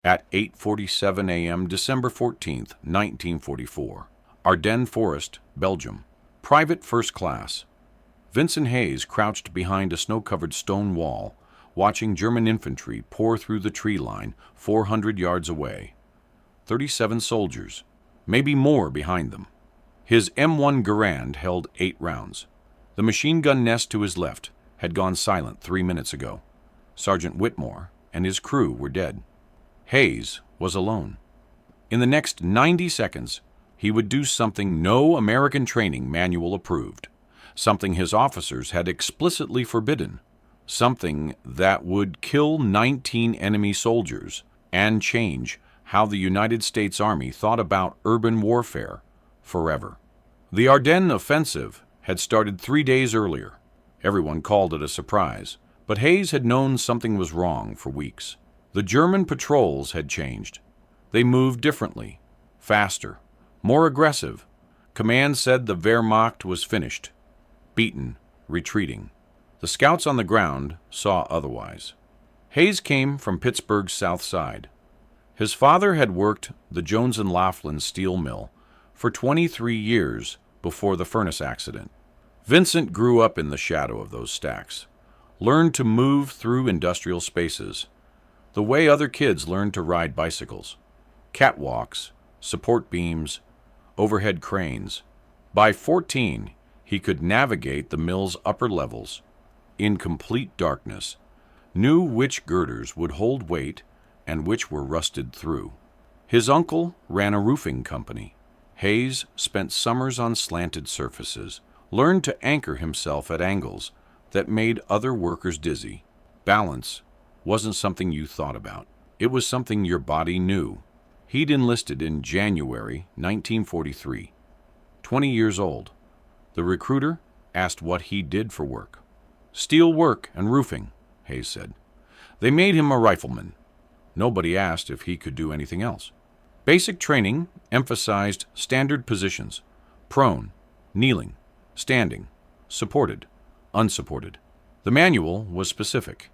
At 8:47 a.m., December 14th, 1944, Ardennes Forest, Belgium. Private First Class. Vincent Hayes crouched behind a snow-covered stone wall, watching German infantry pour through the tree line 400 yards away. 37 soldiers, maybe more behind them. His M1 Garand held 8 rounds. The machine gun nest to his left had gone silent 3 minutes ago. Sergeant Whitmore and his crew were dead. Hayes was alone. In the next 90 seconds, he would do something no American training manual approved, something his officers had explicitly forbidden, something that would kill 19 enemy soldiers and change how the United States Army thought about urban warfare forever. The Ardennes offensive had started 3 days earlier. Everyone called it a surprise, but Hayes had known something was wrong for weeks. The German patrols had changed. They moved differently, faster, more aggressive. Command said the Wehrmacht was finished, beaten, retreating. The scouts on the ground saw otherwise. Hayes came from Pittsburgh's south side. His father had worked the Jones and Laughlin steel mill for 23 years before the furnace accident. Vincent grew up in the shadow of those stacks, learned to move through industrial spaces, the way other kids learned to ride bicycles. Catwalks, support beams, overhead cranes. By 14, he could navigate the mill's upper levels in complete darkness, knew which girders would hold weight and which were rusted through. His uncle ran a roofing company. Hayes spent summers on slanted surfaces, learned to anchor himself at angles that made other workers dizzy. Balance wasn't something you thought about. It was something your body knew. He'd enlisted in January 1943, 20 years old. The recruiter asked what he did for work. Steel work and roofing, Hayes said. They made him a rifleman. Nobody asked if he could do anything else. Basic training emphasized standard positions: prone, kneeling, standing, supported, unsupported. The manual was specific: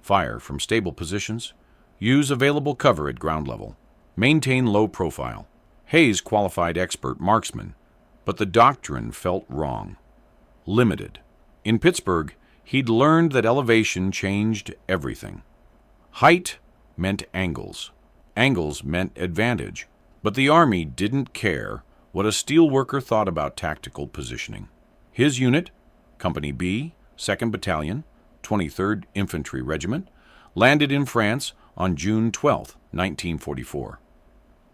fire from stable positions, use available cover at ground level, maintain low profile. Hayes qualified expert marksman, but the doctrine felt wrong, limited. In Pittsburgh, he'd learned that elevation changed everything. Height meant angles. Angles meant advantage. But the Army didn't care what a steelworker thought about tactical positioning. His unit, Company B, 2nd Battalion, 23rd Infantry Regiment, landed in France on June 12, 1944.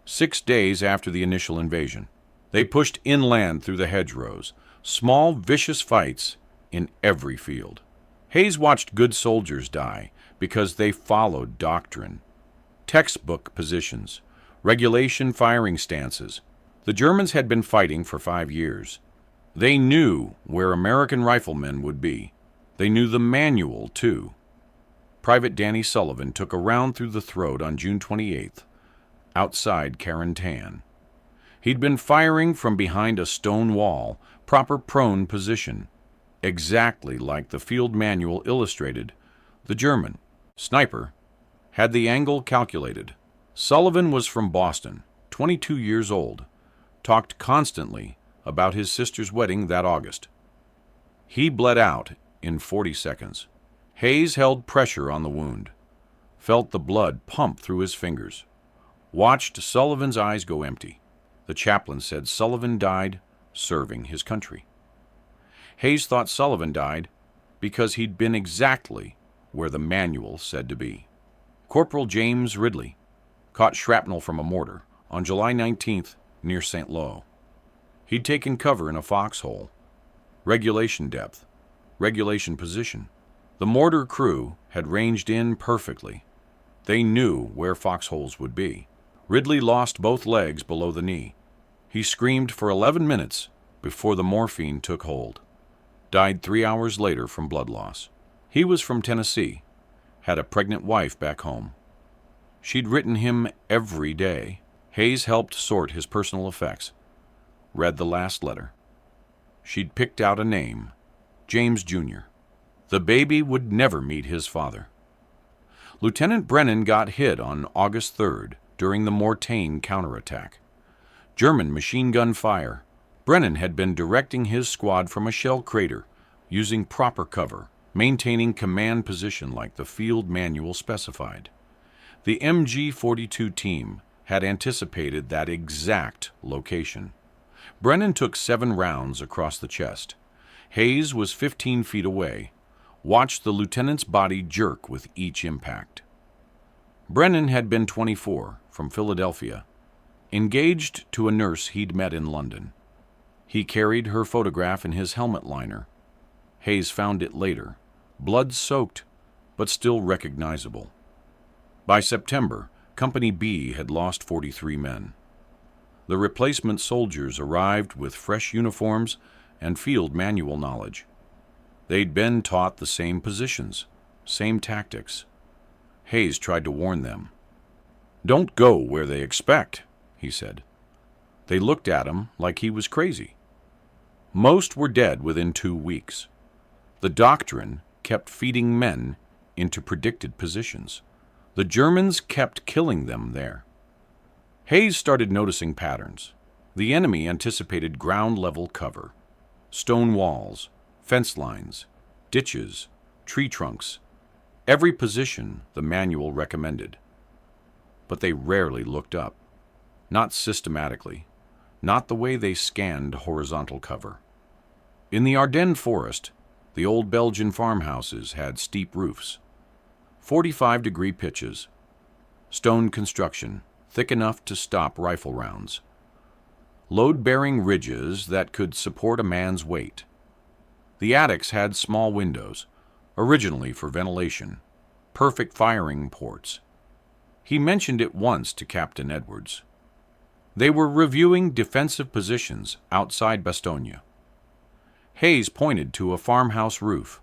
6 days after the initial invasion, they pushed inland through the hedgerows, small, vicious fights in every field. Hayes watched good soldiers die because they followed doctrine, textbook positions, regulation firing stances. The Germans had been fighting for 5 years. They knew where American riflemen would be. They knew the manual, too. Private Danny Sullivan took a round through the throat on June 28th, outside Carentan. He'd been firing from behind a stone wall, proper prone position, exactly like the field manual illustrated. The German sniper had the angle calculated. Sullivan was from Boston, 22 years old, talked constantly about his sister's wedding that August. He bled out in 40 seconds. Hayes held pressure on the wound, felt the blood pump through his fingers, watched Sullivan's eyes go empty. The chaplain said Sullivan died serving his country. Hayes thought Sullivan died because he'd been exactly where the manual said to be. Corporal James Ridley caught shrapnel from a mortar on July 19th near St. Lo. He'd taken cover in a foxhole. Regulation depth, regulation position. The mortar crew had ranged in perfectly. They knew where foxholes would be. Ridley lost both legs below the knee. He screamed for 11 minutes before the morphine took hold. Died 3 hours later from blood loss. He was from Tennessee, had a pregnant wife back home. She'd written him every day. Hayes helped sort his personal effects. Read the last letter. She'd picked out a name, James Jr. The baby would never meet his father. Lieutenant Brennan got hit on August 3rd during the Mortain counterattack. German machine gun fire. Brennan had been directing his squad from a shell crater, using proper cover, maintaining command position like the field manual specified. The MG-42 team had anticipated that exact location. Brennan took 7 rounds across the chest. Hayes was 15 feet away, watched the lieutenant's body jerk with each impact. Brennan had been 24, from Philadelphia, engaged to a nurse he'd met in London. He carried her photograph in his helmet liner. Hayes found it later, blood-soaked, but still recognizable. By September, Company B had lost 43 men. The replacement soldiers arrived with fresh uniforms and field manual knowledge. They'd been taught the same positions, same tactics. Hayes tried to warn them. "Don't go where they expect," he said. They looked at him like he was crazy. Most were dead within 2 weeks. The Doctrine kept feeding men into predicted positions. The Germans kept killing them there. Hayes started noticing patterns. The enemy anticipated ground-level cover, stone walls, fence lines, ditches, tree trunks, every position the manual recommended. But they rarely looked up, not systematically, not the way they scanned horizontal cover. In the Ardennes forest, the old Belgian farmhouses had steep roofs, 45-degree pitches, stone construction, thick enough to stop rifle rounds, load-bearing ridges that could support a man's weight. The attics had small windows, originally for ventilation, perfect firing ports. He mentioned it once to Captain Edwards. They were reviewing defensive positions outside Bastogne. Hayes pointed to a farmhouse roof.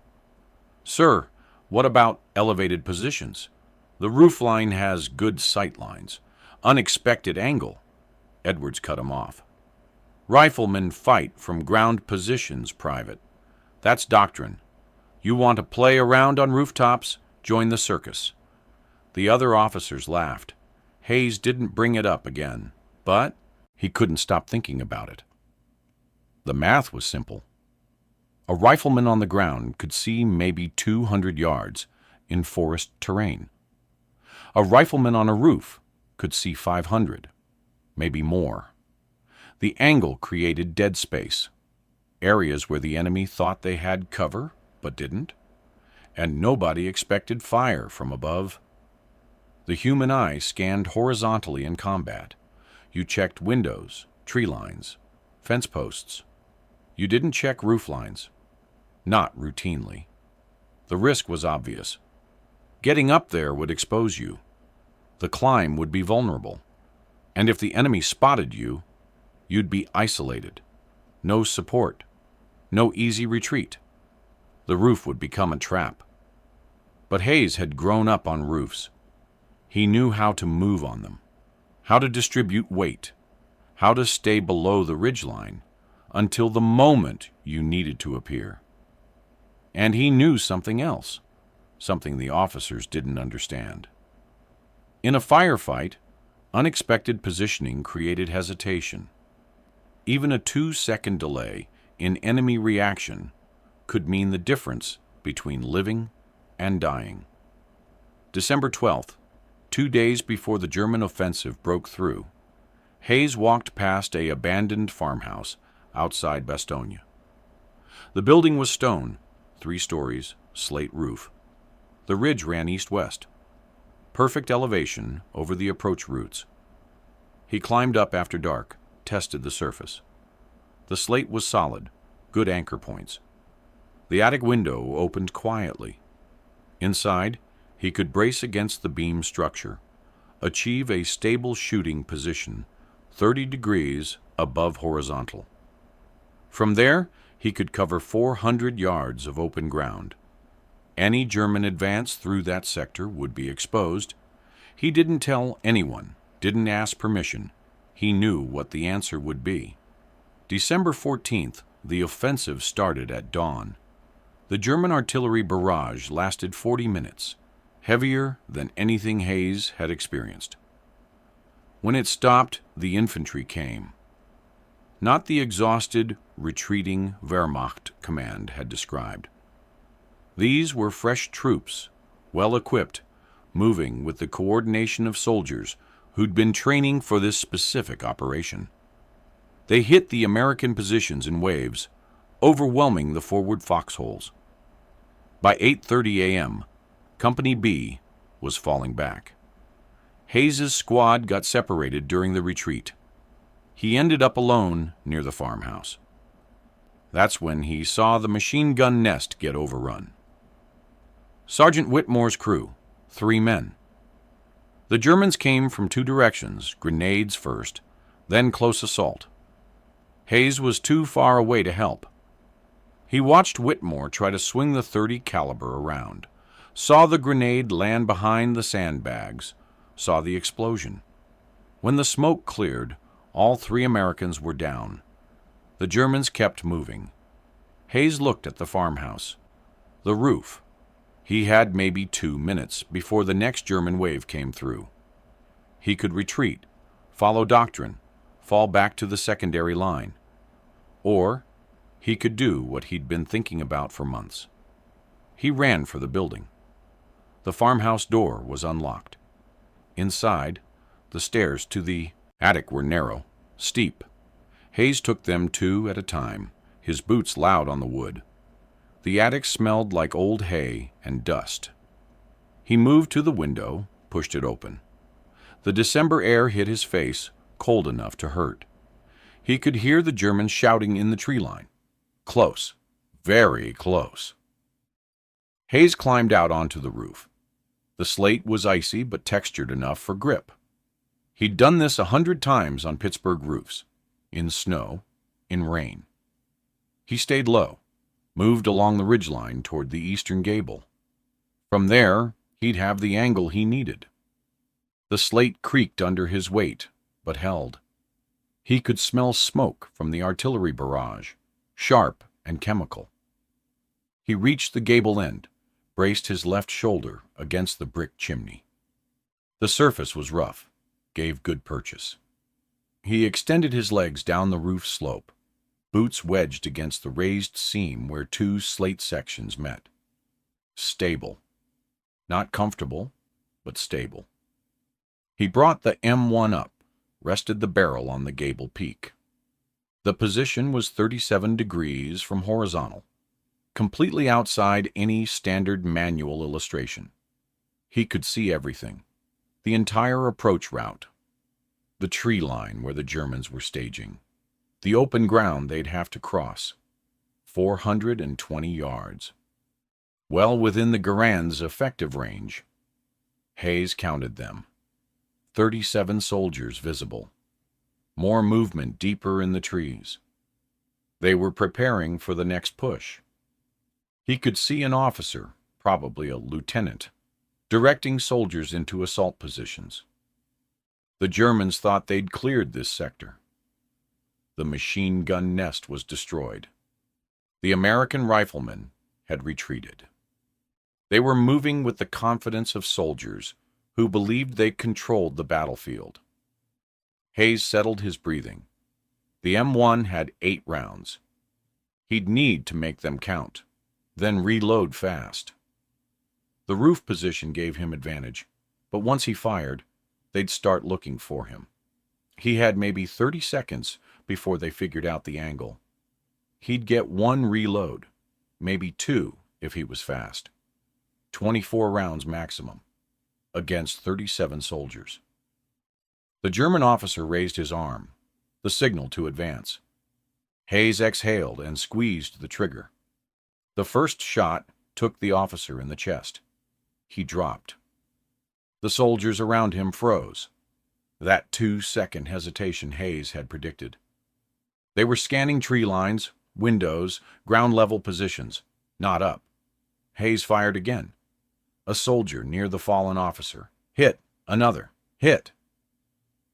"Sir, what about elevated positions? The roof line has good sight lines. Unexpected angle." Edwards cut him off. "Riflemen fight from ground positions, Private. That's doctrine. You want to play around on rooftops? Join the circus." The other officers laughed. Hayes didn't bring it up again, but he couldn't stop thinking about it. The math was simple. A rifleman on the ground could see maybe 200 yards in forest terrain. A rifleman on a roof could see 500, maybe more. The angle created dead space, areas where the enemy thought they had cover but didn't, and nobody expected fire from above. The human eye scanned horizontally in combat. You checked windows, tree lines, fence posts. You didn't check roof lines. Not routinely. The risk was obvious. Getting up there would expose you. The climb would be vulnerable. And if the enemy spotted you, you'd be isolated. No support. No easy retreat. The roof would become a trap. But Hayes had grown up on roofs. He knew how to move on them, how to distribute weight, how to stay below the ridgeline until the moment you needed to appear. And he knew something else, something the officers didn't understand. In a firefight, unexpected positioning created hesitation. Even a 2-second delay in enemy reaction could mean the difference between living and dying. December 12th, 2 days before the German offensive broke through, Hayes walked past an abandoned farmhouse outside Bastogne. The building was stone, 3 stories, slate roof. The ridge ran east-west. Perfect elevation over the approach routes. He climbed up after dark, tested the surface. The slate was solid, good anchor points. The attic window opened quietly. Inside, he could brace against the beam structure, achieve a stable shooting position 30 degrees above horizontal. From there, he could cover 400 yards of open ground. Any German advance through that sector would be exposed. He didn't tell anyone, didn't ask permission. He knew what the answer would be. December 14th, the offensive started at dawn. The German artillery barrage lasted 40 minutes. heavier than anything Hayes had experienced. When it stopped, the infantry came. Not the exhausted, retreating Wehrmacht command had described. These were fresh troops, well equipped, moving with the coordination of soldiers who'd been training for this specific operation. They hit the American positions in waves, overwhelming the forward foxholes. By 8:30 a.m., Company B was falling back. Hayes's squad got separated during the retreat. He ended up alone near the farmhouse. That's when he saw the machine gun nest get overrun. Sergeant Whitmore's crew, 3 men. The Germans came from 2 directions, grenades first, then close assault. Hayes was too far away to help. He watched Whitmore try to swing the .30 caliber around, saw the grenade land behind the sandbags, saw the explosion. When the smoke cleared, all 3 Americans were down. The Germans kept moving. Hayes looked at the farmhouse, the roof. He had maybe 2 minutes before the next German wave came through. He could retreat, follow Doctrine, fall back to the secondary line. Or he could do what he'd been thinking about for months. He ran for the building. The farmhouse door was unlocked. Inside, the stairs to the attic were narrow, steep. Hayes took them 2 at a time, his boots loud on the wood. The attic smelled like old hay and dust. He moved to the window, pushed it open. The December air hit his face, cold enough to hurt. He could hear the Germans shouting in the tree line. Close, very close. Hayes climbed out onto the roof. The slate was icy but textured enough for grip. He'd done this 100 times on Pittsburgh roofs, in snow, in rain. He stayed low, moved along the ridgeline toward the eastern gable. From there, he'd have the angle he needed. The slate creaked under his weight, but held. He could smell smoke from the artillery barrage, sharp and chemical. He reached the gable end, braced his left shoulder against the brick chimney. The surface was rough, gave good purchase. He extended his legs down the roof slope, boots wedged against the raised seam where 2 slate sections met. Stable. Not comfortable, but stable. He brought the M1 up, rested the barrel on the gable peak. The position was 37 degrees from horizontal, completely outside any standard manual illustration. He could see everything, the entire approach route, the tree line where the Germans were staging, the open ground they'd have to cross, 420 yards. Well within the Garand's effective range. Hayes counted them. 37 soldiers visible. More movement deeper in the trees. They were preparing for the next push. He could see an officer, probably a lieutenant, directing soldiers into assault positions. The Germans thought they'd cleared this sector. The machine gun nest was destroyed. The American riflemen had retreated. They were moving with the confidence of soldiers who believed they controlled the battlefield. Hayes settled his breathing. The M1 had 8 rounds. He'd need to make them count, then reload fast. The roof position gave him advantage, but once he fired, they'd start looking for him. He had maybe 30 seconds before they figured out the angle. He'd get 1 reload, maybe 2 if he was fast. 24 rounds maximum, against 37 soldiers. The German officer raised his arm, the signal to advance. Hayes exhaled and squeezed the trigger. The first shot took the officer in the chest. He dropped. The soldiers around him froze. That 2-second hesitation Hayes had predicted. They were scanning tree lines, windows, ground-level positions, not up. Hayes fired again. A soldier near the fallen officer. Hit. Another. Hit.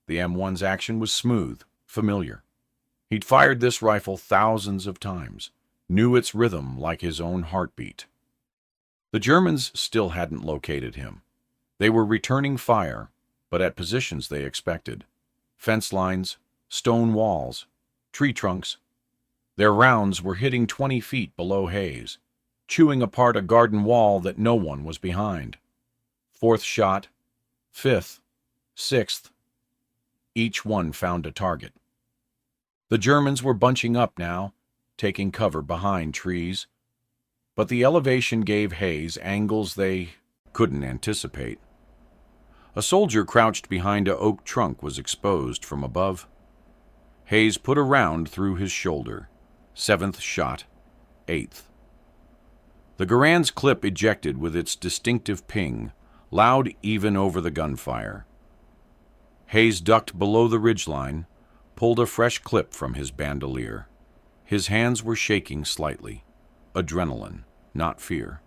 The M1's action was smooth, familiar. He'd fired this rifle thousands of times, knew its rhythm like his own heartbeat. The Germans still hadn't located him. They were returning fire, but at positions they expected. Fence lines, stone walls, tree trunks. Their rounds were hitting 20 feet below Hayes, chewing apart a garden wall that no one was behind. Fourth shot, fifth, sixth. Each one found a target. The Germans were bunching up now, taking cover behind trees. But the elevation gave Hayes angles they couldn't anticipate. A soldier crouched behind an oak trunk was exposed from above. Hayes put a round through his shoulder. Seventh shot, eighth. The Garand's clip ejected with its distinctive ping, loud even over the gunfire. Hayes ducked below the ridgeline, pulled a fresh clip from his bandolier. His hands were shaking slightly. Adrenaline, not fear.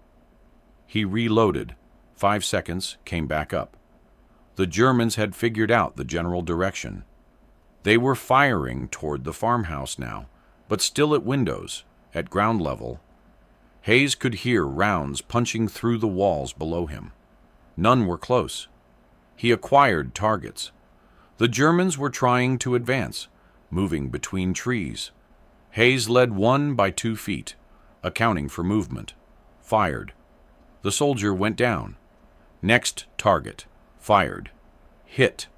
He reloaded. 5 seconds, came back up. The Germans had figured out the general direction. They were firing toward the farmhouse now, but still at windows, at ground level. Hayes could hear rounds punching through the walls below him. None were close. He acquired targets. The Germans were trying to advance, moving between trees. Hayes led one by 2 feet, accounting for movement. Fired. The soldier went down. Next target. Fired. Hit.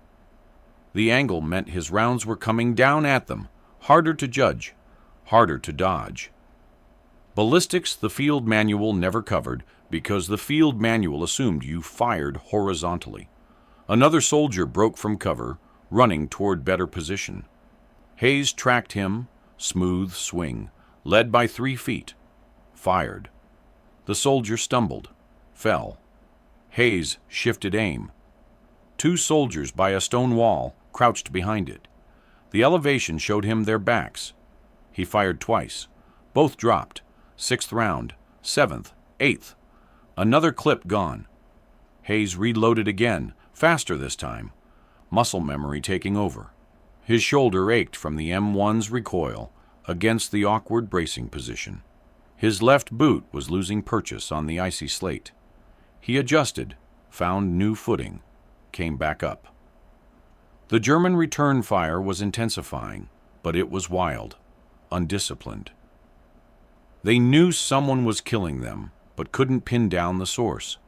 The angle meant his rounds were coming down at them, harder to judge, harder to dodge. Ballistics the field manual never covered because the field manual assumed you fired horizontally. Another soldier broke from cover, running toward better position. Hayes tracked him, smooth swing, led by 3 feet. Fired. The soldier stumbled, fell. Hayes shifted aim. 2 soldiers by a stone wall crouched behind it. The elevation showed him their backs. He fired twice. Both dropped. 6th round, 7th, 8th. Another clip gone. Hayes reloaded again, faster this time. Muscle memory taking over. His shoulder ached from the M1's recoil against the awkward bracing position. His left boot was losing purchase on the icy slate. He adjusted, found new footing, came back up. The German return fire was intensifying, but it was wild, undisciplined. They knew someone was killing them, but couldn't pin down the source.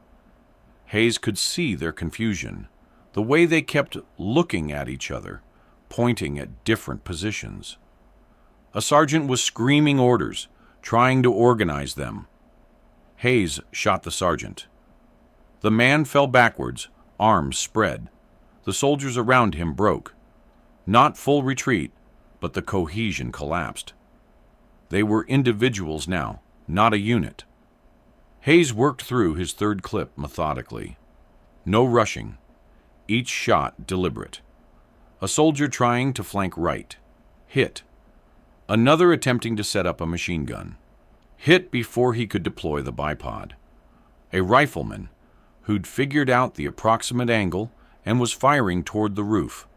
Hayes could see their confusion, the way they kept looking at each other, pointing at different positions. A sergeant was screaming orders, trying to organize them. Hayes shot the sergeant. The man fell backwards, arms spread. The soldiers around him broke. Not full retreat, but the cohesion collapsed. They were individuals now, not a unit. Hayes worked through his 3rd clip methodically. No rushing. Each shot deliberate. A soldier trying to flank right. Hit. Another attempting to set up a machine gun. Hit before he could deploy the bipod. A rifleman who'd figured out the approximate angle and was firing toward the roof,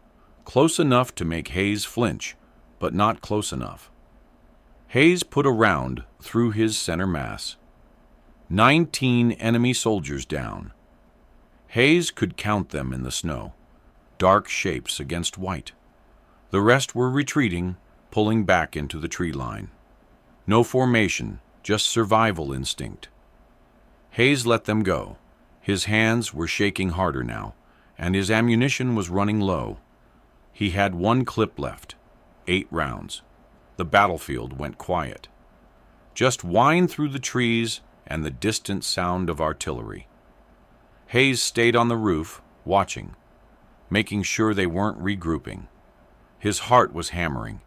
close enough to make Hayes flinch, but not close enough. Hayes put a round through his center mass. 19 enemy soldiers down. Hayes could count them in the snow, dark shapes against white. The rest were retreating, pulling back into the tree line. No formation, just survival instinct. Hayes let them go. His hands were shaking harder now, and his ammunition was running low. He had 1 clip left, 8 rounds. The battlefield went quiet. Just whine through the trees and the distant sound of artillery. Hayes stayed on the roof, watching, making sure they weren't regrouping. His heart was hammering.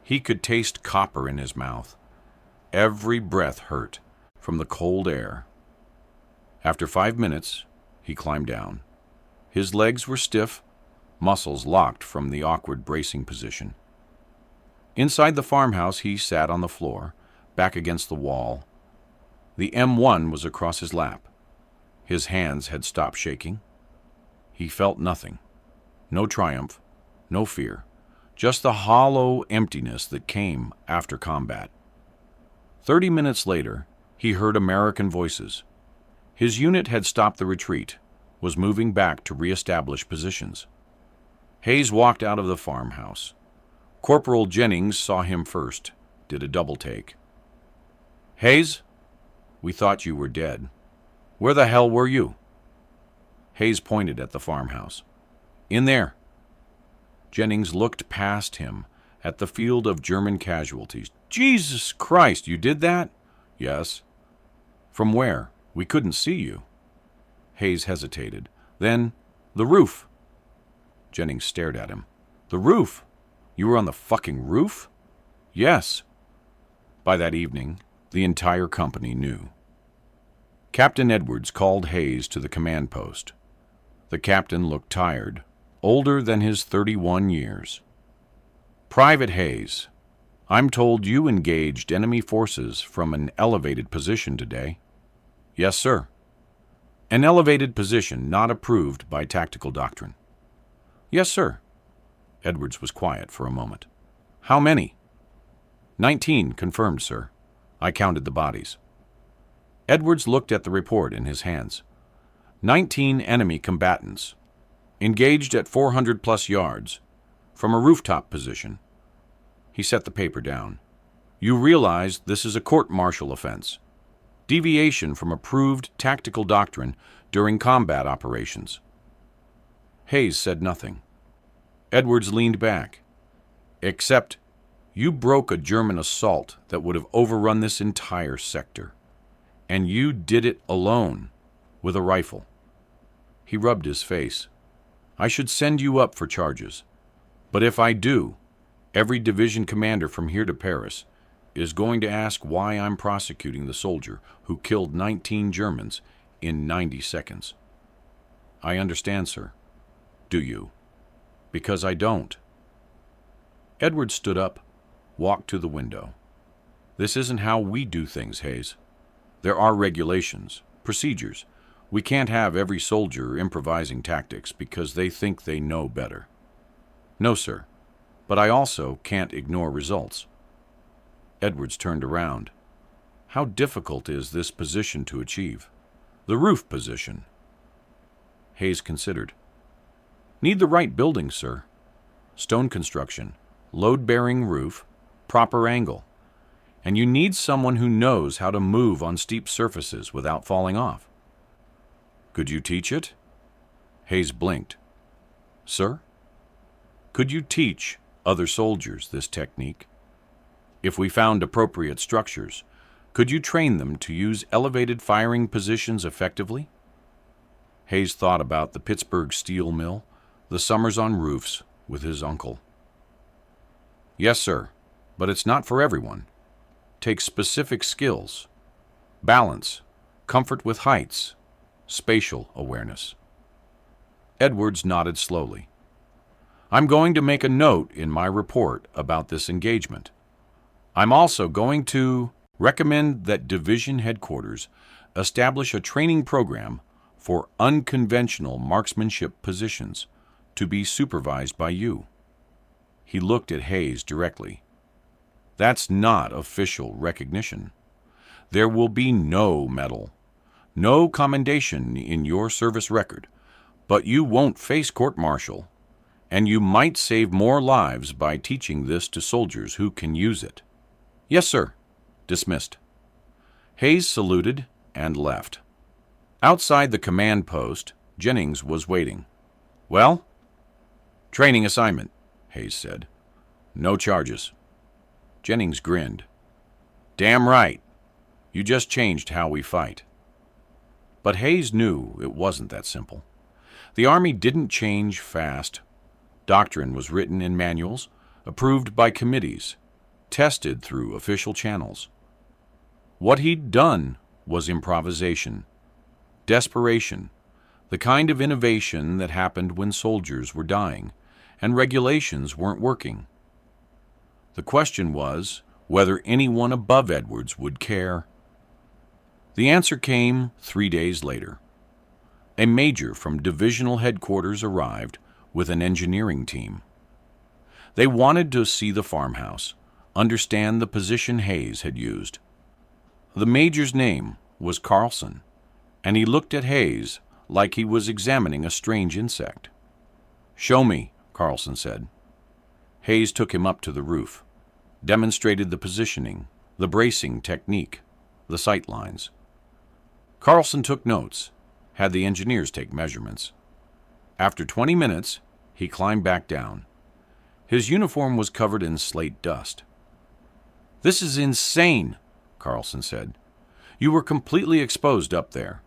He could taste copper in his mouth. Every breath hurt from the cold air. After 5 minutes, he climbed down. His legs were stiff, muscles locked from the awkward bracing position. Inside the farmhouse, he sat on the floor, back against the wall. The M1 was across his lap. His hands had stopped shaking. He felt nothing. No triumph, no fear, just the hollow emptiness that came after combat. 30 minutes later, he heard American voices. His unit had stopped the retreat, was moving back to re-establish positions. Hayes walked out of the farmhouse. Corporal Jennings saw him first, did a double take. "Hayes, we thought you were dead. Where the hell were you?" Hayes pointed at the farmhouse. "In there." Jennings looked past him at the field of German casualties. "Jesus Christ, you did that?" "Yes." "From where? We couldn't see you." Hayes hesitated. "Then, the roof." Jennings stared at him. "The roof? You were on the fucking roof?" "Yes." By that evening, the entire company knew. Captain Edwards called Hayes to the command post. The captain looked tired, older than his 31 years. "Private Hayes, I'm told you engaged enemy forces from an elevated position today." "Yes, sir." "An elevated position not approved by tactical doctrine." "Yes, sir." Edwards was quiet for a moment. "How many?" 19, confirmed, sir. I counted the bodies." Edwards looked at the report in his hands. 19 enemy combatants, engaged at 400+ yards, from a rooftop position. He set the paper down. "You realize this is a court-martial offense. Deviation from approved tactical doctrine during combat operations." Hayes said nothing. Edwards leaned back. "Except you broke a German assault that would have overrun this entire sector. And you did it alone, with a rifle." He rubbed his face. "I should send you up for charges. But if I do, every division commander from here to Paris is going to ask why I'm prosecuting the soldier who killed 19 Germans in 90 seconds. I understand, sir. Do you? Because I don't." Edwards stood up, walked to the window. "This isn't how we do things, Hayes. There are regulations, procedures. We can't have every soldier improvising tactics because they think they know better." "No, sir. But I also can't ignore results." Edwards turned around. "How difficult is this position to achieve? The roof position?" Hayes considered. "Need the right building, sir. Stone construction, load-bearing roof, proper angle. And you need someone who knows how to move on steep surfaces without falling off." "Could you teach it?" Hayes blinked. "Sir? Could you teach other soldiers this technique? If we found appropriate structures, could you train them to use elevated firing positions effectively?" Hayes thought about the Pittsburgh steel mill, the summers on roofs with his uncle. "Yes, sir, but it's not for everyone. Takes specific skills, balance, comfort with heights, spatial awareness." Edwards nodded slowly. "I'm going to make a note in my report about this engagement. I'm also going to recommend that division headquarters establish a training program for unconventional marksmanship positions to be supervised by you." He looked at Hayes directly. "That's not official recognition. There will be no medal, no commendation in your service record, but you won't face court-martial, and you might save more lives by teaching this to soldiers who can use it." "Yes, sir." Dismissed. Hayes saluted and left. Outside the command post, Jennings was waiting. "Well?" "Training assignment," Hayes said. "No charges." Jennings grinned. "Damn right. You just changed how we fight." But Hayes knew it wasn't that simple. The Army didn't change fast. Doctrine was written in manuals, approved by committees, tested through official channels. What he'd done was improvisation, desperation, the kind of innovation that happened when soldiers were dying and regulations weren't working. The question was whether anyone above Edwards would care. The answer came 3 days later. A major from divisional headquarters arrived with an engineering team. They wanted to see the farmhouse, understand the position Hayes had used. The major's name was Carlson, and he looked at Hayes like he was examining a strange insect. "Show me," Carlson said. Hayes took him up to the roof, demonstrated the positioning, the bracing technique, the sight lines. Carlson took notes, had the engineers take measurements. After 20 minutes, he climbed back down. His uniform was covered in slate dust. "This is insane," Carlson said. "You were completely exposed up there."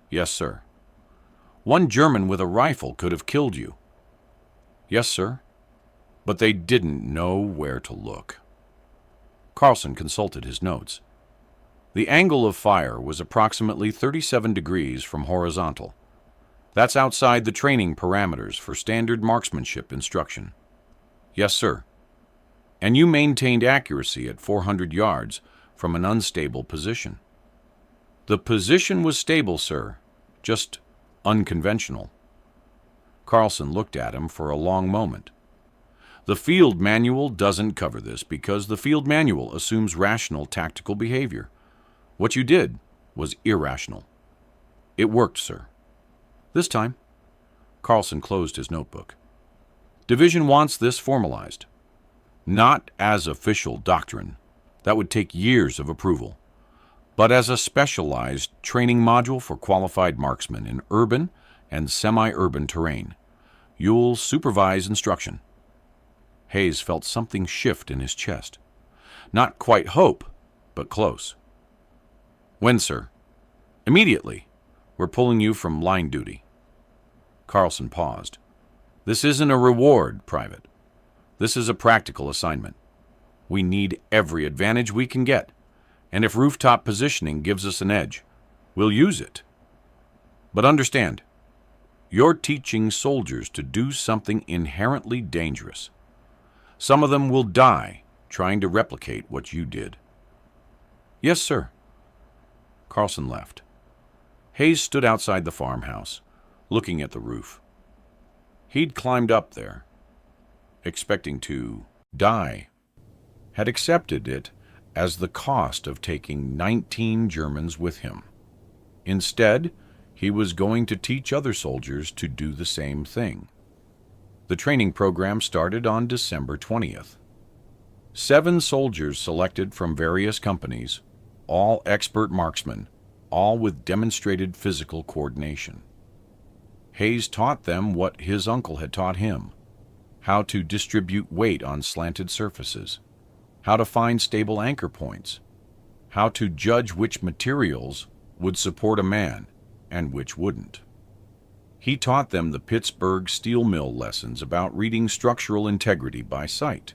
"Yes, sir." "One German with a rifle could have killed you." "Yes, sir." But they didn't know where to look. Carlson consulted his notes. The angle of fire was approximately 37 degrees from horizontal. That's outside the training parameters for standard marksmanship instruction. "Yes, sir." "And you maintained accuracy at 400 yards from an unstable position." "The position was stable, sir, just unconventional." Carlson looked at him for a long moment. "The field manual doesn't cover this because the field manual assumes rational tactical behavior. What you did was irrational." "It worked, sir." "This time." Carlson closed his notebook. "Division wants this formalized. Not as official doctrine. That would take years of approval. But as a specialized training module for qualified marksmen in urban and semi-urban terrain. You'll supervise instruction." Hayes felt something shift in his chest. Not quite hope, but close. "When, sir?" "Immediately. We're pulling you from line duty." Carlson paused. "This isn't a reward, Private. This is a practical assignment. We need every advantage we can get, and if rooftop positioning gives us an edge, we'll use it. But understand, you're teaching soldiers to do something inherently dangerous. Some of them will die trying to replicate what you did." "Yes, sir." Carlson left. Hayes stood outside the farmhouse, looking at the roof. He'd climbed up there, expecting to die, had accepted it as the cost of taking 19 Germans with him. Instead, he was going to teach other soldiers to do the same thing. The training program started on December 20th. 7 soldiers selected from various companies, all expert marksmen, all with demonstrated physical coordination. Hayes taught them what his uncle had taught him: how to distribute weight on slanted surfaces, how to find stable anchor points, how to judge which materials would support a man and which wouldn't. He taught them the Pittsburgh steel mill lessons about reading structural integrity by sight.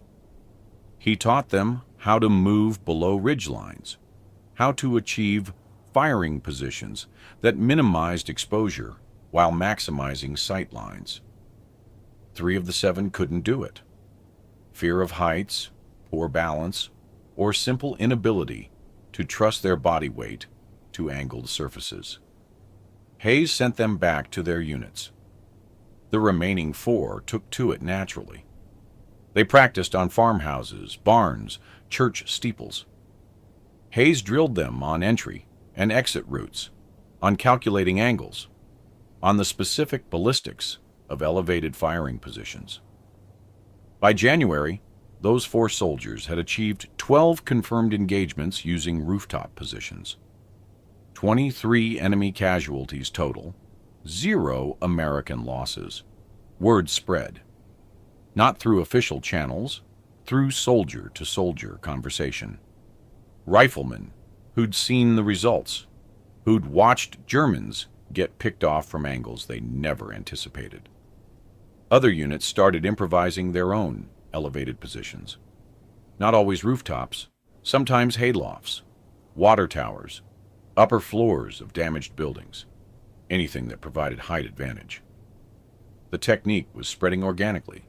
He taught them how to move below ridge lines, how to achieve firing positions that minimized exposure while maximizing sight lines. 3 of the 7 couldn't do it. Fear of heights, poor balance, or simple inability to trust their body weight to angled surfaces. Hayes sent them back to their units. The remaining 4 took to it naturally. They practiced on farmhouses, barns, church steeples. Hayes drilled them on entry and exit routes, on calculating angles, on the specific ballistics of elevated firing positions. By January, those 4 soldiers had achieved 12 confirmed engagements using rooftop positions. 23 enemy casualties total, 0 American losses. Word spread. Not through official channels, through soldier-to-soldier conversation. Riflemen who'd seen the results, who'd watched Germans get picked off from angles they never anticipated. Other units started improvising their own elevated positions. Not always rooftops, sometimes haylofts, water towers, upper floors of damaged buildings, anything that provided height advantage. The technique was spreading organically,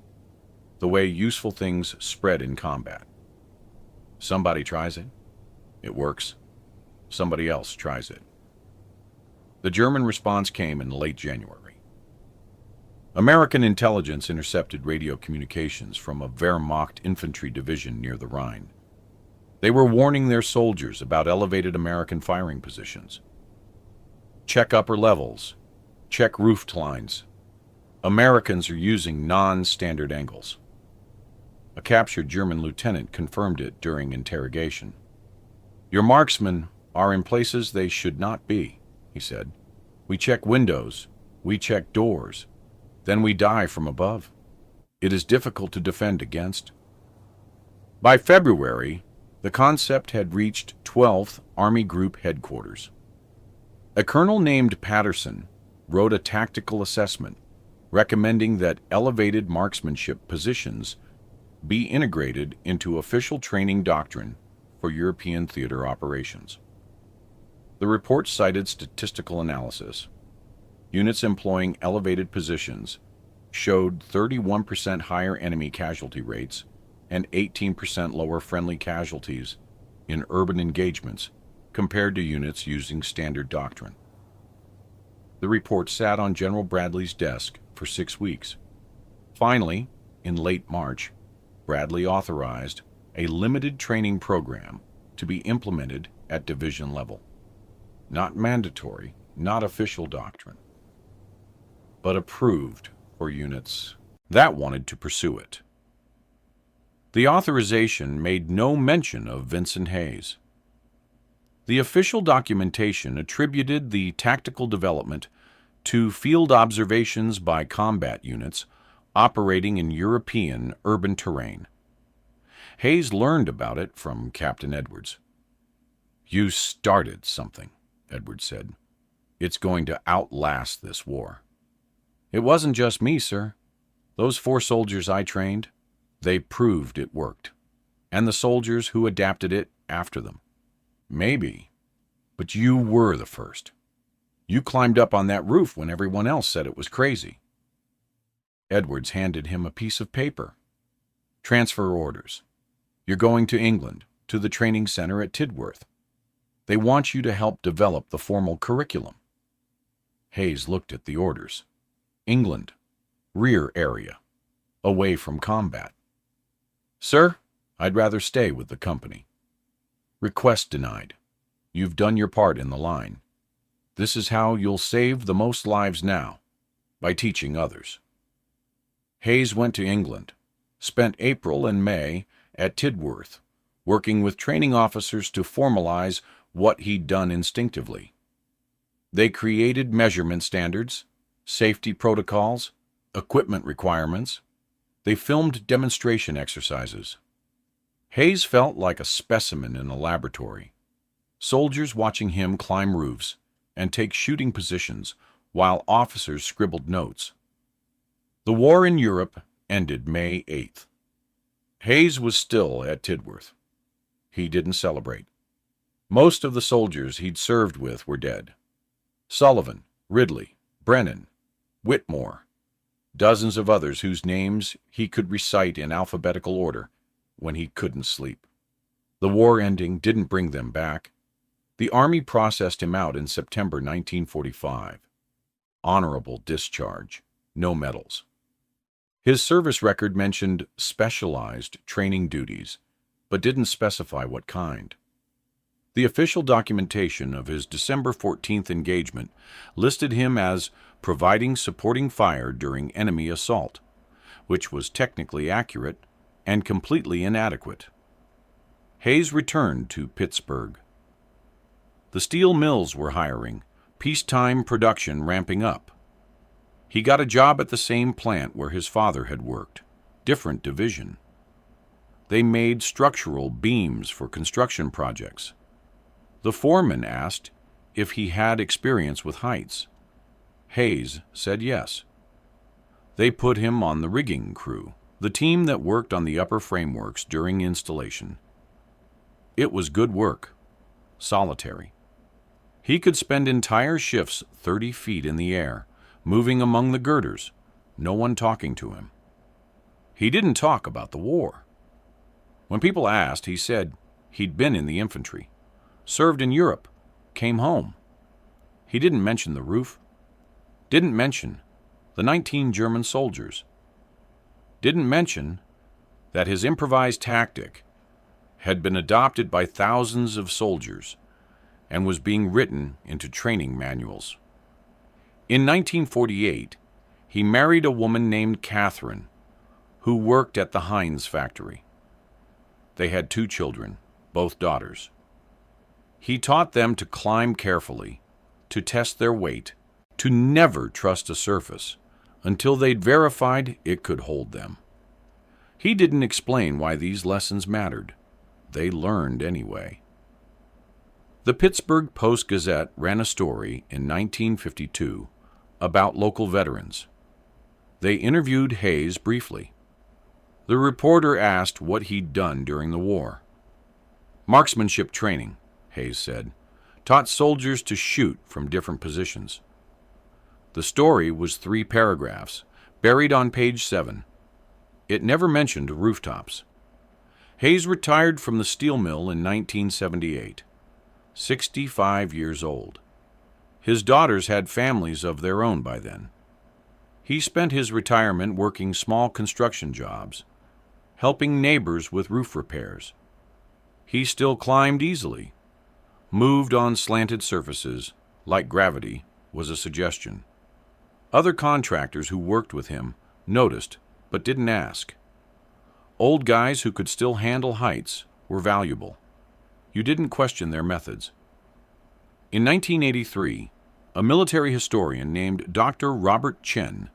the way useful things spread in combat. Somebody tries it, it works. Somebody else tries it. The German response came in late January. American intelligence intercepted radio communications from a Wehrmacht infantry division near the Rhine. They were warning their soldiers about elevated American firing positions. Check upper levels. Check roof lines. Americans are using non-standard angles. A captured German lieutenant confirmed it during interrogation. Your marksmen are in places they should not be, he said. We check windows. We check doors. Then we die from above. It is difficult to defend against. By February, the concept had reached 12th Army Group headquarters. A colonel named Patterson wrote a tactical assessment recommending that elevated marksmanship positions be integrated into official training doctrine for European theater operations. The report cited statistical analysis. Units employing elevated positions showed 31% higher enemy casualty rates and 18% lower friendly casualties in urban engagements compared to units using standard doctrine. The report sat on General Bradley's desk for 6 weeks. Finally, in late March, Bradley authorized a limited training program to be implemented at division level. Not mandatory, not official doctrine, but approved for units that wanted to pursue it. The authorization made no mention of Vincent Hayes. The official documentation attributed the tactical development to field observations by combat units operating in European urban terrain. Hayes learned about it from Captain Edwards. You started something, Edwards said. It's going to outlast this war. It wasn't just me, sir. Those 4 soldiers I trained, they proved it worked. And the soldiers who adapted it after them. Maybe, but you were the first. You climbed up on that roof when everyone else said it was crazy. Edwards handed him a piece of paper. Transfer orders. You're going to England, to the training center at Tidworth. They want you to help develop the formal curriculum. Hayes looked at the orders. England, rear area, away from combat. Sir, I'd rather stay with the company. Request denied. You've done your part in the line. This is how you'll save the most lives now, by teaching others. Hayes went to England, spent April and May at Tidworth, working with training officers to formalize what he'd done instinctively. They created measurement standards, safety protocols, equipment requirements. They filmed demonstration exercises. Hayes felt like a specimen in a laboratory. Soldiers watching him climb roofs and take shooting positions while officers scribbled notes. The war in Europe ended May 8th. Hayes was still at Tidworth. He didn't celebrate. Most of the soldiers he'd served with were dead. Sullivan, Ridley, Brennan, Whitmore, dozens of others whose names he could recite in alphabetical order when he couldn't sleep. The war ending didn't bring them back. The Army processed him out in September 1945. Honorable discharge, no medals. His service record mentioned specialized training duties, but didn't specify what kind. The official documentation of his December 14th engagement listed him as providing supporting fire during enemy assault, which was technically accurate and completely inadequate. Hayes returned to Pittsburgh. The steel mills were hiring, peacetime production ramping up. He got a job at the same plant where his father had worked, different division. They made structural beams for construction projects. The foreman asked if he had experience with heights. Hayes said yes. They put him on the rigging crew, the team that worked on the upper frameworks during installation. It was good work, solitary. He could spend entire shifts 30 feet in the air, moving among the girders, no one talking to him. He didn't talk about the war. When people asked, he said he'd been in the infantry, served in Europe, came home. He didn't mention the roof, didn't mention the 19 German soldiers, didn't mention that his improvised tactic had been adopted by thousands of soldiers and was being written into training manuals. In 1948, he married a woman named Catherine, who worked at the Heinz factory. They had 2 children, both daughters. He taught them to climb carefully, to test their weight, to never trust a surface until they'd verified it could hold them. He didn't explain why these lessons mattered. They learned anyway. The Pittsburgh Post-Gazette ran a story in 1952 about local veterans. They interviewed Hayes briefly. The reporter asked what he'd done during the war. Marksmanship training, Hayes said, taught soldiers to shoot from different positions. The story was 3 paragraphs, buried on page 7. It never mentioned rooftops. Hayes retired from the steel mill in 1978, 65 years old. His daughters had families of their own by then. He spent his retirement working small construction jobs, helping neighbors with roof repairs. He still climbed easily, moved on slanted surfaces, like gravity was a suggestion. Other contractors who worked with him noticed but didn't ask. Old guys who could still handle heights were valuable. You didn't question their methods. In 1983, a military historian named Dr. Robert Chen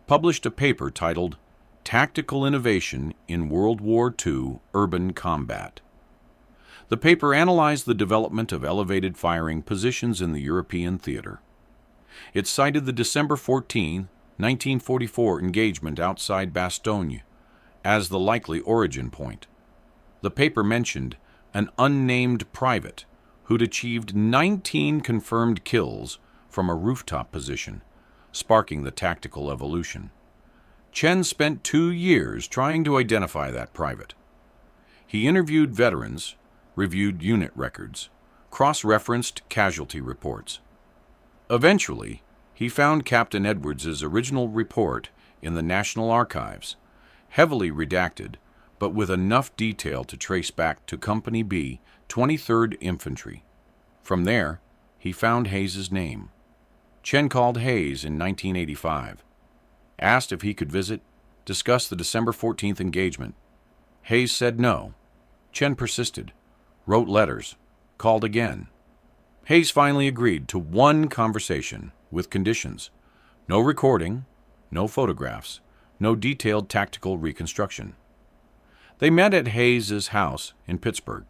published a paper titled Tactical Innovation in World War II Urban Combat. The paper analyzed the development of elevated firing positions in the European theater. It cited the December 14, 1944 engagement outside Bastogne as the likely origin point. The paper mentioned an unnamed private who'd achieved 19 confirmed kills from a rooftop position, sparking the tactical evolution. Chen spent 2 years trying to identify that private. He interviewed veterans, reviewed unit records, cross-referenced casualty reports. Eventually, he found Captain Edwards's original report in the National Archives, heavily redacted, but with enough detail to trace back to Company B, 23rd Infantry. From there, he found Hayes's name. Chen called Hayes in 1985, asked if he could visit, discuss the December 14th engagement. Hayes said no. Chen persisted, wrote letters, called again. Hayes finally agreed to one conversation with conditions: no recording, no photographs, no detailed tactical reconstruction. They met at Hayes's house in Pittsburgh.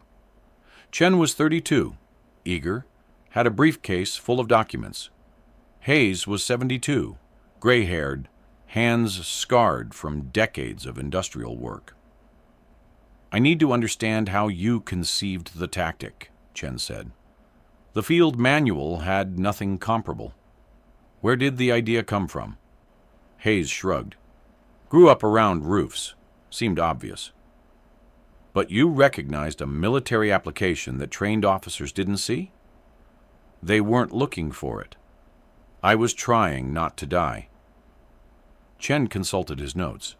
Chen was 32, eager, had a briefcase full of documents. Hayes was 72, gray-haired, hands scarred from decades of industrial work. "I need to understand how you conceived the tactic," Chen said. "The field manual had nothing comparable. Where did the idea come from?" Hayes shrugged. "Grew up around roofs. Seemed obvious." "But you recognized a military application that trained officers didn't see?" "They weren't looking for it. I was trying not to die." Chen consulted his notes.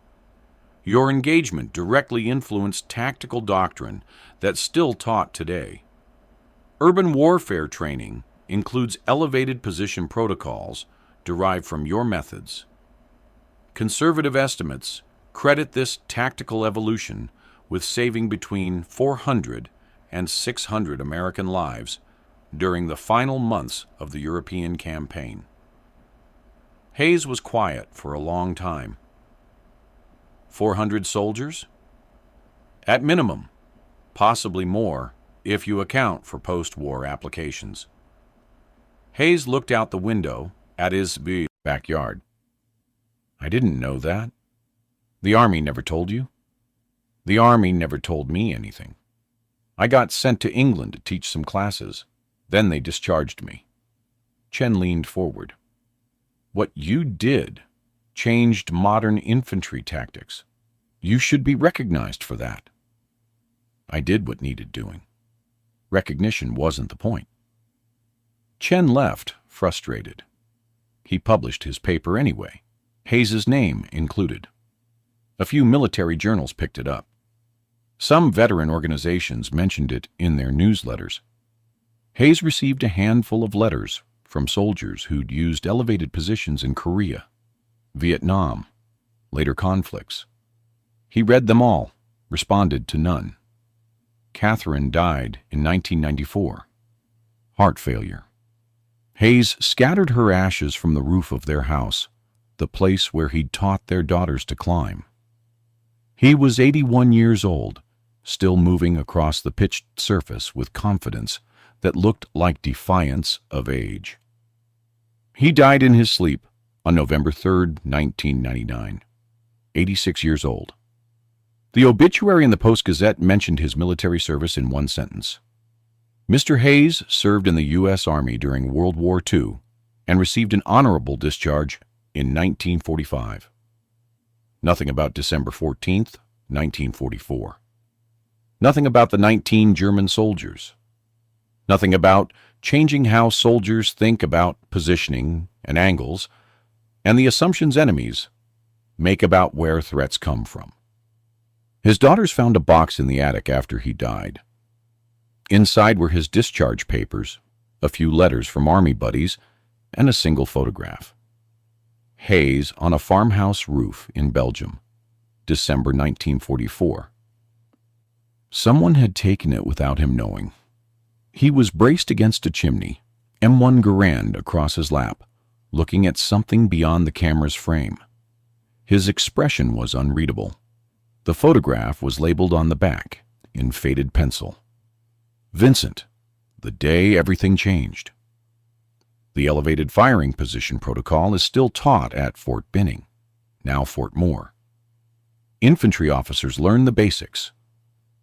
"Your engagement directly influenced tactical doctrine that's still taught today. Urban warfare training includes elevated position protocols derived from your methods. Conservative estimates credit this tactical evolution with saving between 400 and 600 American lives during the final months of the European campaign." Hayes was quiet for a long time. 400 soldiers? At minimum, possibly more if you account for post-war applications. Hayes looked out the window at his backyard. "I didn't know that. The Army never told you?" "The Army never told me anything. I got sent to England to teach some classes. Then they discharged me." Chen leaned forward. "What you did changed modern infantry tactics. You should be recognized for that." "I did what needed doing. Recognition wasn't the point." Chen left, frustrated. He published his paper anyway, Hayes's name included. A few military journals picked it up. Some veteran organizations mentioned it in their newsletters. Hayes received a handful of letters from soldiers who'd used elevated positions in Korea, Vietnam, later conflicts. He read them all, responded to none. Catherine died in 1994. Heart failure. Hayes scattered her ashes from the roof of their house, the place where he'd taught their daughters to climb. He was 81 years old, still moving across the pitched surface with confidence that looked like defiance of age. He died in his sleep on November 3, 1999, 86 years old. The obituary in the Post-Gazette mentioned his military service in one sentence. Mr. Hayes served in the U.S. Army during World War II and received an honorable discharge in 1945. Nothing about December 14, 1944. Nothing about the 19 German soldiers. Nothing about changing how soldiers think about positioning and angles and the assumptions enemies make about where threats come from. His daughters found a box in the attic after he died. Inside were his discharge papers, a few letters from Army buddies, and a single photograph. Hayes on a farmhouse roof in Belgium, December 1944. Someone had taken it without him knowing. He was braced against a chimney, M1 Garand across his lap, looking at something beyond the camera's frame. His expression was unreadable. The photograph was labeled on the back, in faded pencil. Vincent, the day everything changed. The elevated firing position protocol is still taught at Fort Benning, now Fort Moore. Infantry officers learn the basics.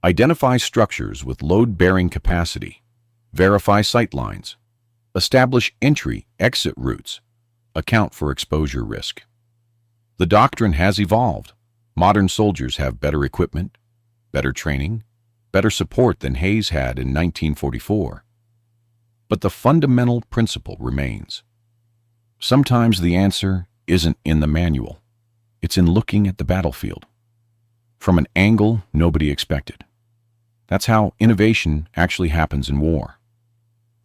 Identify structures with load-bearing capacity. Verify sight lines. Establish entry-exit routes. Account for exposure risk. The doctrine has evolved. Modern soldiers have better equipment, better training, better support than Hayes had in 1944. But the fundamental principle remains. Sometimes the answer isn't in the manual. It's in looking at the battlefield from an angle nobody expected. That's how innovation actually happens in war.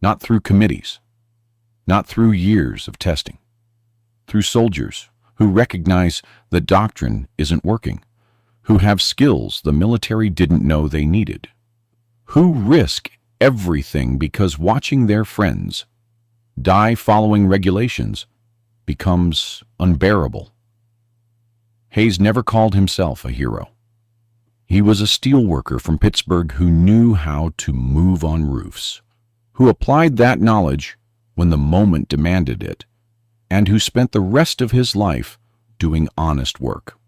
Not through committees, not through years of testing, through soldiers who recognize the doctrine isn't working, who have skills the military didn't know they needed, who risk everything because watching their friends die following regulations becomes unbearable. Hayes never called himself a hero. He was a steelworker from Pittsburgh who knew how to move on roofs, who applied that knowledge when the moment demanded it, and who spent the rest of his life doing honest work.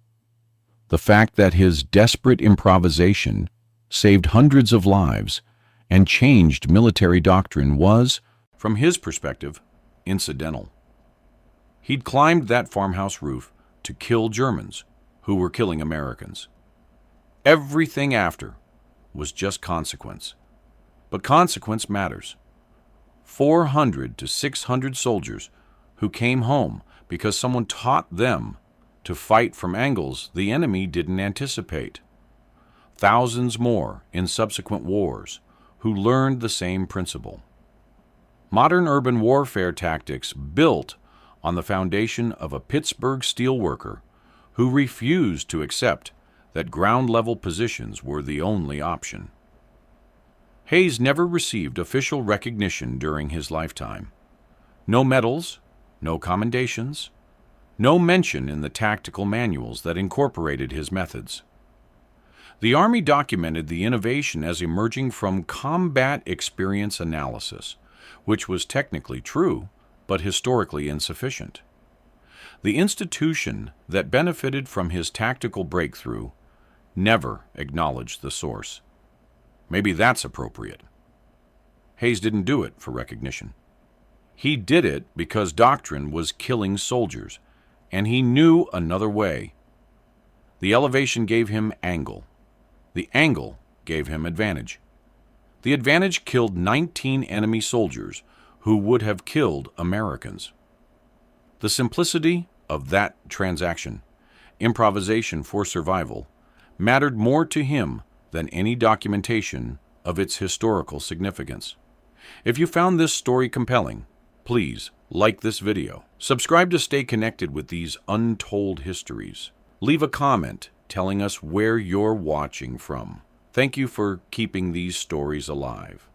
The fact that his desperate improvisation saved hundreds of lives and changed military doctrine was, from his perspective, incidental. He'd climbed that farmhouse roof to kill Germans who were killing Americans. Everything after was just consequence. But consequence matters. 400 to 600 soldiers who came home because someone taught them to fight from angles the enemy didn't anticipate. Thousands more in subsequent wars who learned the same principle. Modern urban warfare tactics built on the foundation of a Pittsburgh steelworker who refused to accept that ground-level positions were the only option. Hayes never received official recognition during his lifetime. No medals, no commendations, no mention in the tactical manuals that incorporated his methods. The Army documented the innovation as emerging from combat experience analysis, which was technically true, but historically insufficient. The institution that benefited from his tactical breakthrough never acknowledged the source. Maybe that's appropriate. Hayes didn't do it for recognition. He did it because doctrine was killing soldiers, and he knew another way. The elevation gave him angle. The angle gave him advantage. The advantage killed 19 enemy soldiers who would have killed Americans. The simplicity of that transaction, improvisation for survival, mattered more to him than any documentation of its historical significance. If you found this story compelling, please like this video. Subscribe to stay connected with these untold histories. Leave a comment telling us where you're watching from. Thank you for keeping these stories alive.